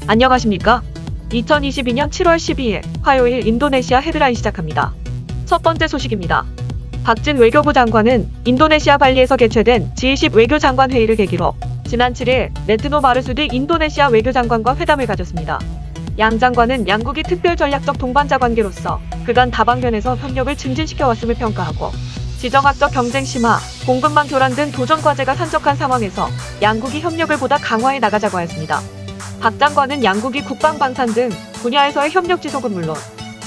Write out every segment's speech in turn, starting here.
안녕하십니까? 2022년 7월 12일 화요일 인도네시아 헤드라인 시작합니다. 첫 번째 소식입니다. 박진 외교부 장관은 인도네시아 발리에서 개최된 G20 외교장관 회의를 계기로 지난 7일 레트노 마르수디 인도네시아 외교장관과 회담을 가졌습니다. 양 장관은 양국이 특별 전략적 동반자 관계로서 그간 다방면에서 협력을 증진시켜왔음을 평가하고 지정학적 경쟁 심화, 공급망 교란 등 도전 과제가 산적한 상황에서 양국이 협력을 보다 강화해 나가자고 하였습니다. 박 장관은 양국이 국방 방산 등 분야에서의 협력 지속은 물론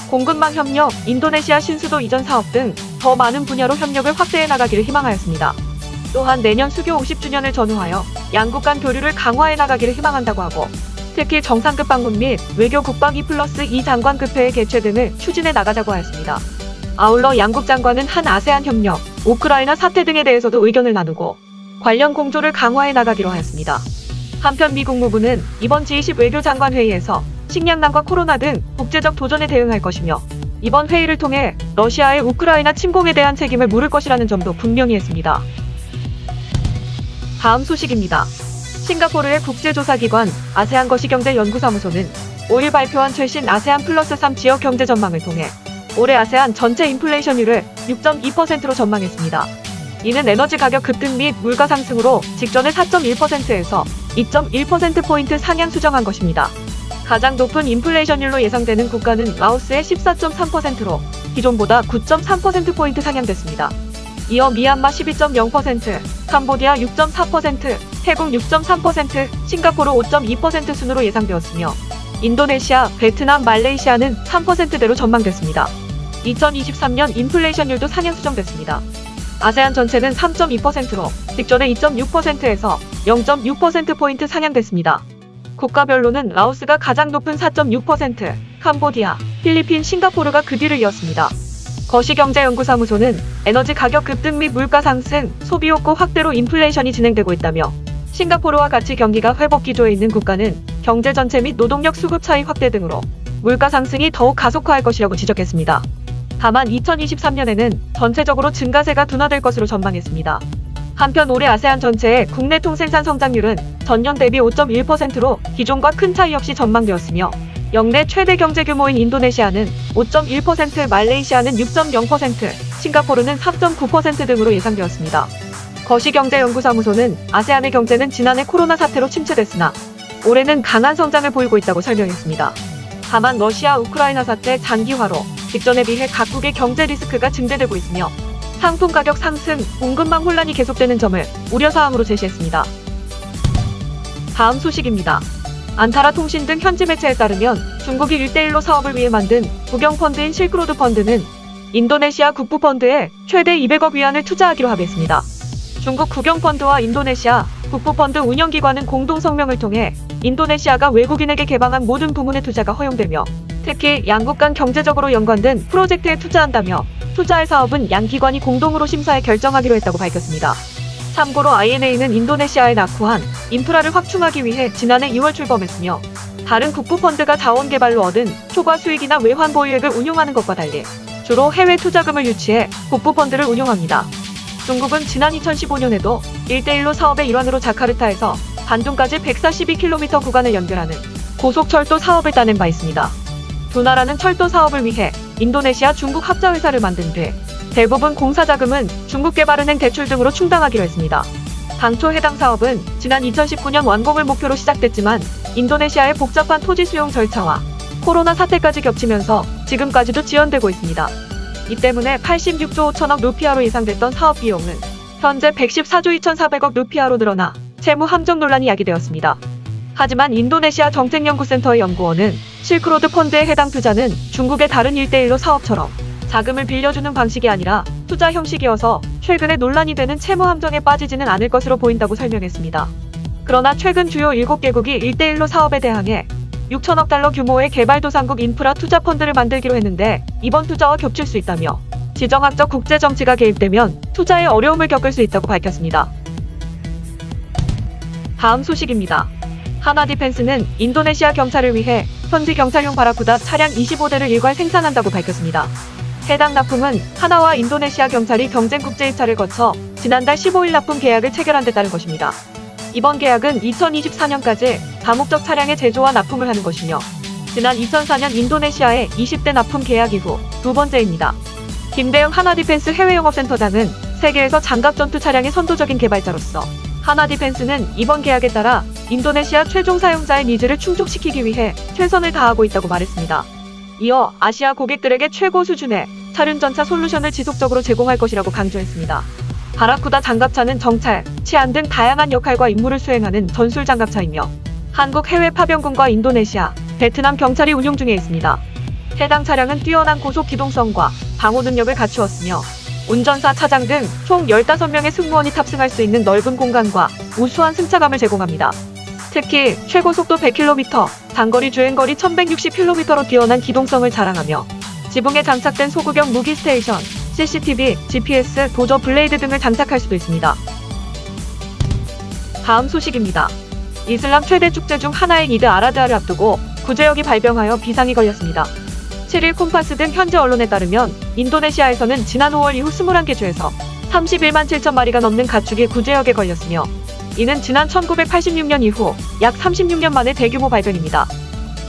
공급망 협력, 인도네시아 신수도 이전 사업 등 더 많은 분야로 협력을 확대해 나가기를 희망하였습니다. 또한 내년 수교 50주년을 전후하여 양국 간 교류를 강화해 나가기를 희망한다고 하고 특히 정상급 방문 및 외교 국방 2+2 장관급 회의 개최 등을 추진해 나가자고 하였습니다. 아울러 양국 장관은 한 아세안 협력, 우크라이나 사태 등에 대해서도 의견을 나누고 관련 공조를 강화해 나가기로 하였습니다. 한편 미 국무부는 이번 G20 외교장관 회의에서 식량난과 코로나 등 국제적 도전에 대응할 것이며 이번 회의를 통해 러시아의 우크라이나 침공에 대한 책임을 물을 것이라는 점도 분명히 했습니다. 다음 소식입니다. 싱가포르의 국제조사기관 아세안 거시경제연구사무소는 5일 발표한 최신 아세안 플러스 3 지역 경제 전망을 통해 올해 아세안 전체 인플레이션율을 6.2%로 전망했습니다. 이는 에너지 가격 급등 및 물가 상승으로 직전의 4.1%에서 2.1%포인트 상향 수정한 것입니다. 가장 높은 인플레이션율로 예상되는 국가는 라오스의 14.3%로 기존보다 9.3%포인트 상향됐습니다. 이어 미얀마 12.0%, 캄보디아 6.4%, 태국 6.3%, 싱가포르 5.2% 순으로 예상되었으며 인도네시아, 베트남, 말레이시아는 3%대로 전망됐습니다. 2023년 인플레이션율도 상향 수정됐습니다. 아세안 전체는 3.2%로 직전의 2.6%에서 0.6%포인트 상향됐습니다. 국가별로는 라오스가 가장 높은 4.6%, 캄보디아, 필리핀, 싱가포르가 그 뒤를 이었습니다. 거시경제연구사무소는 에너지 가격 급등 및 물가 상승, 소비 욕구 확대로 인플레이션이 진행되고 있다며 싱가포르와 같이 경기가 회복 기조에 있는 국가는 경제 전체 및 노동력 수급 차이 확대 등으로 물가 상승이 더욱 가속화할 것이라고 지적했습니다. 다만 2023년에는 전체적으로 증가세가 둔화될 것으로 전망했습니다. 한편 올해 아세안 전체의 국내 통생산 성장률은 전년 대비 5.1%로 기존과 큰 차이 없이 전망되었으며 역내 최대 경제 규모인 인도네시아는 5.1%, 말레이시아는 6.0%, 싱가포르는 3.9% 등으로 예상되었습니다. 거시경제연구사무소는 아세안의 경제는 지난해 코로나 사태로 침체됐으나 올해는 강한 성장을 보이고 있다고 설명했습니다. 다만 러시아 우크라이나 사태 장기화로 직전에 비해 각국의 경제 리스크가 증대되고 있으며 상품 가격 상승, 공급망 혼란이 계속되는 점을 우려사항으로 제시했습니다. 다음 소식입니다. 안타라 통신 등 현지 매체에 따르면 중국이 1대1로 사업을 위해 만든 국영펀드인 실크로드 펀드는 인도네시아 국부펀드에 최대 200억 위안을 투자하기로 합의했습니다. 중국 국영펀드와 인도네시아 국부펀드 운영기관은 공동 성명을 통해 인도네시아가 외국인에게 개방한 모든 부문의 투자가 허용되며 특히 양국 간 경제적으로 연관된 프로젝트에 투자한다며 투자할 사업은 양 기관이 공동으로 심사해 결정하기로 했다고 밝혔습니다. 참고로 INA는 인도네시아에 낙후한 인프라를 확충하기 위해 지난해 2월 출범했으며 다른 국부펀드가 자원개발로 얻은 초과 수익이나 외환 보유액을 운용하는 것과 달리 주로 해외 투자금을 유치해 국부펀드를 운용합니다. 중국은 지난 2015년에도 1대1로 사업의 일환으로 자카르타에서 반둥까지 142km 구간을 연결하는 고속철도 사업을 따낸 바 있습니다. 두 나라는 철도 사업을 위해 인도네시아 중국 합자회사를 만든 뒤 대부분 공사 자금은 중국개발은행 대출 등으로 충당하기로 했습니다. 당초 해당 사업은 지난 2019년 완공을 목표로 시작됐지만 인도네시아의 복잡한 토지 수용 절차와 코로나 사태까지 겹치면서 지금까지도 지연되고 있습니다. 이 때문에 86조 5천억 루피아로 예상됐던 사업 비용은 현재 114조 2,400억 루피아로 늘어나 채무 함정 논란이 야기되었습니다. 하지만 인도네시아 정책연구센터의 연구원은 실크로드 펀드에 해당 투자는 중국의 다른 1대1로 사업처럼 자금을 빌려주는 방식이 아니라 투자 형식이어서 최근에 논란이 되는 채무 함정에 빠지지는 않을 것으로 보인다고 설명했습니다. 그러나 최근 주요 7개국이 1대1로 사업에 대항해 6천억 달러 규모의 개발도상국 인프라 투자 펀드를 만들기로 했는데 이번 투자와 겹칠 수 있다며 지정학적 국제정치가 개입되면 투자에 어려움을 겪을 수 있다고 밝혔습니다. 다음 소식입니다. 하나디펜스는 인도네시아 경찰을 위해 현지 경찰용 바라쿠다 차량 25대를 일괄 생산한다고 밝혔습니다. 해당 납품은 하나와 인도네시아 경찰이 경쟁 국제 입찰을 거쳐 지난달 15일 납품 계약을 체결한 데 따른 것입니다. 이번 계약은 2024년까지 다목적 차량의 제조와 납품을 하는 것이며 지난 2004년 인도네시아의 20대 납품 계약 이후 두 번째입니다. 김대영 하나디펜스 해외영업센터장은 세계에서 장갑 전투 차량의 선도적인 개발자로서 하나디펜스는 이번 계약에 따라 인도네시아 최종 사용자의 니즈를 충족시키기 위해 최선을 다하고 있다고 말했습니다. 이어 아시아 고객들에게 최고 수준의 차륜전차 솔루션을 지속적으로 제공할 것이라고 강조했습니다. 바라쿠다 장갑차는 정찰, 치안 등 다양한 역할과 임무를 수행하는 전술 장갑차이며 한국 해외 파병군과 인도네시아, 베트남 경찰이 운용 중에 있습니다. 해당 차량은 뛰어난 고속 기동성과 방호 능력을 갖추었으며 운전사, 차장 등 총 15명의 승무원이 탑승할 수 있는 넓은 공간과 우수한 승차감을 제공합니다. 특히 최고 속도 100km, 장거리 주행거리 1160km로 뛰어난 기동성을 자랑하며 지붕에 장착된 소구경 무기 스테이션, CCTV, GPS, 도저 블레이드 등을 장착할 수도 있습니다. 다음 소식입니다. 이슬람 최대 축제 중 하나인 이드 아라드아를 앞두고 구제역이 발병하여 비상이 걸렸습니다. 7일 콤파스 등 현지 언론에 따르면 인도네시아에서는 지난 5월 이후 21개 주에서 31만 7천 마리가 넘는 가축이 구제역에 걸렸으며 이는 지난 1986년 이후 약 36년 만의 대규모 발병입니다.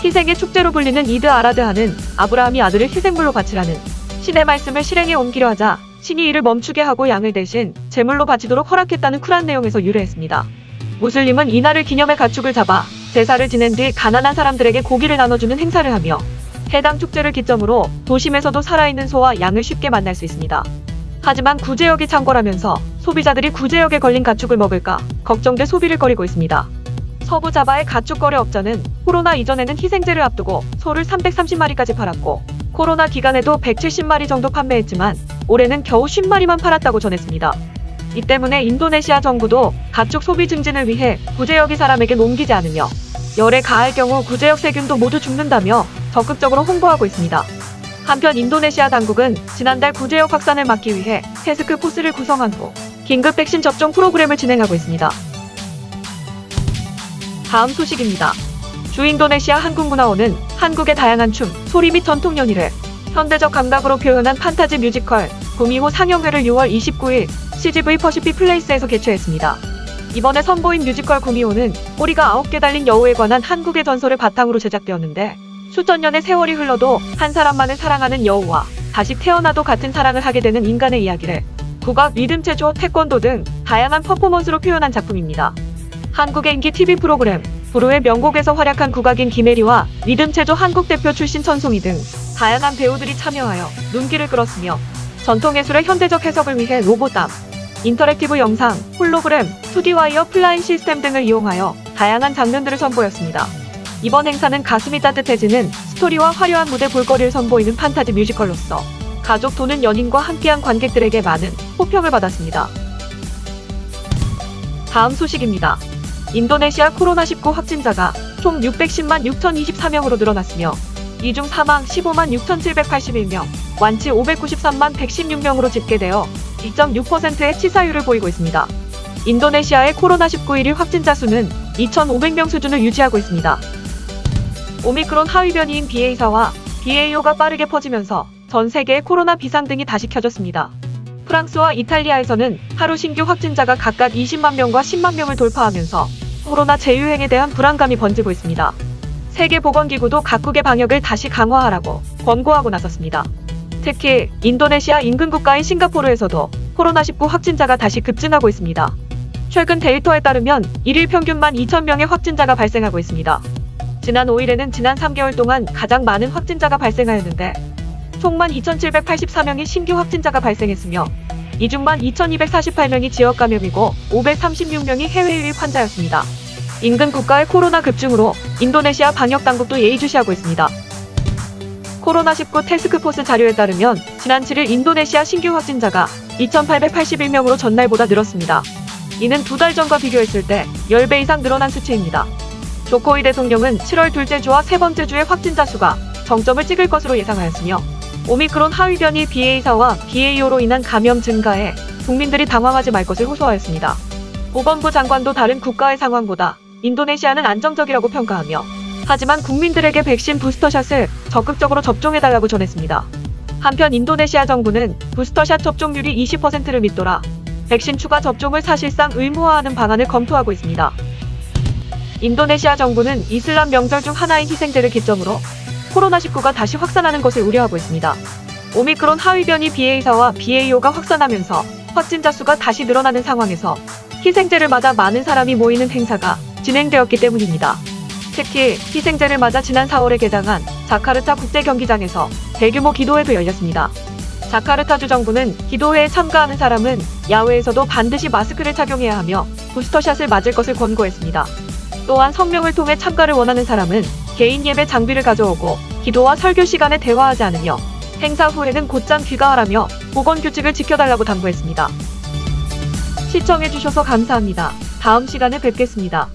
희생의 축제로 불리는 이드 아라드하는 아브라함이 아들을 희생물로 바치라는 신의 말씀을 실행에 옮기려 하자 신이 이를 멈추게 하고 양을 대신 제물로 바치도록 허락했다는 쿨한 내용에서 유래했습니다. 무슬림은 이날을 기념해 가축을 잡아 제사를 지낸 뒤 가난한 사람들에게 고기를 나눠주는 행사를 하며 해당 축제를 기점으로 도심에서도 살아있는 소와 양을 쉽게 만날 수 있습니다. 하지만 구제역이 창궐하면서 소비자들이 구제역에 걸린 가축을 먹을까 걱정돼 소비를 꺼리고 있습니다. 서부 자바의 가축 거래 업자는 코로나 이전에는 희생제를 앞두고 소를 330마리까지 팔았고 코로나 기간에도 170마리 정도 판매했지만 올해는 겨우 50마리만 팔았다고 전했습니다. 이 때문에 인도네시아 정부도 가축 소비 증진을 위해 구제역이 사람에게 옮기지 않으며 열에 가할 경우 구제역 세균도 모두 죽는다며 적극적으로 홍보하고 있습니다. 한편 인도네시아 당국은 지난달 구제역 확산을 막기 위해 태스크포스를 구성한 후 긴급 백신 접종 프로그램을 진행하고 있습니다. 다음 소식입니다. 주인도네시아 한국문화원은 한국의 다양한 춤, 소리 및 전통 연희를 현대적 감각으로 표현한 판타지 뮤지컬 구미호 상영회를 6월 29일 CGV 퍼시픽 플레이스에서 개최했습니다. 이번에 선보인 뮤지컬 구미호는 꼬리가 9개 달린 여우에 관한 한국의 전설을 바탕으로 제작되었는데 수천 년의 세월이 흘러도 한 사람만을 사랑하는 여우와 다시 태어나도 같은 사랑을 하게 되는 인간의 이야기를 국악, 리듬 체조, 태권도 등 다양한 퍼포먼스로 표현한 작품입니다. 한국의 인기 TV 프로그램 부르의 명곡에서 활약한 국악인 김혜리와 리듬 체조 한국 대표 출신 천송이 등 다양한 배우들이 참여하여 눈길을 끌었으며 전통예술의 현대적 해석을 위해 로보담, 인터랙티브 영상, 홀로그램, 2D 와이어 플라잉 시스템 등을 이용하여 다양한 장면들을 선보였습니다. 이번 행사는 가슴이 따뜻해지는 스토리와 화려한 무대 볼거리를 선보이는 판타지 뮤지컬로서 가족 또는 연인과 함께한 관객들에게 많은 호평을 받았습니다. 다음 소식입니다. 인도네시아 코로나19 확진자가 총 610만 6,024명으로 늘어났으며 이 중 사망 15만 6,781명, 완치 593만 116명으로 집계되어 2.6%의 치사율을 보이고 있습니다. 인도네시아의 코로나19 1일 확진자 수는 2,500명 수준을 유지하고 있습니다. 오미크론 하위 변이인 BA4와 BA5가 빠르게 퍼지면서 전 세계의 코로나 비상등이 다시 켜졌습니다. 프랑스와 이탈리아에서는 하루 신규 확진자가 각각 20만 명과 10만 명을 돌파하면서 코로나 재유행에 대한 불안감이 번지고 있습니다. 세계보건기구도 각국의 방역을 다시 강화하라고 권고하고 나섰습니다. 특히 인도네시아 인근 국가인 싱가포르에서도 코로나19 확진자가 다시 급증하고 있습니다. 최근 데이터에 따르면 1일 평균 12,000명의 확진자가 발생하고 있습니다. 지난 5일에는 지난 3개월 동안 가장 많은 확진자가 발생하였는데 총 12,784명의 신규 확진자가 발생했으며 이 중 12,248명이 지역 감염이고 536명이 해외 유입 환자였습니다. 인근 국가의 코로나 급증으로 인도네시아 방역당국도 예의주시하고 있습니다. 코로나19 태스크포스 자료에 따르면 지난 7일 인도네시아 신규 확진자가 2,881명으로 전날보다 늘었습니다. 이는 2달 전과 비교했을 때 10배 이상 늘어난 수치입니다. 조코이 대통령은 7월 둘째 주와 세 번째 주의 확진자 수가 정점을 찍을 것으로 예상하였으며 오미크론 하위 변이 BA4와 BA5로 인한 감염 증가에 국민들이 당황하지 말 것을 호소하였습니다. 보건부 장관도 다른 국가의 상황보다 인도네시아는 안정적이라고 평가하며 하지만 국민들에게 백신 부스터샷을 적극적으로 접종해달라고 전했습니다. 한편 인도네시아 정부는 부스터샷 접종률이 20%를 밑돌아 백신 추가 접종을 사실상 의무화하는 방안을 검토하고 있습니다. 인도네시아 정부는 이슬람 명절 중 하나인 희생제를 기점으로 코로나19가 다시 확산하는 것을 우려하고 있습니다. 오미크론 하위 변이 BA4와 BA5가 확산하면서 확진자 수가 다시 늘어나는 상황에서 희생제를 맞아 많은 사람이 모이는 행사가 진행되었기 때문입니다. 특히 희생제를 맞아 지난 4월에 개장한 자카르타 국제경기장에서 대규모 기도회도 열렸습니다. 자카르타주 정부는 기도회에 참가하는 사람은 야외에서도 반드시 마스크를 착용해야 하며 부스터샷을 맞을 것을 권고했습니다. 또한 성명을 통해 참가를 원하는 사람은 개인 예배 장비를 가져오고 기도와 설교 시간에 대화하지 않으며 행사 후에는 곧장 귀가하라며 보건규칙을 지켜달라고 당부했습니다. 시청해주셔서 감사합니다. 다음 시간에 뵙겠습니다.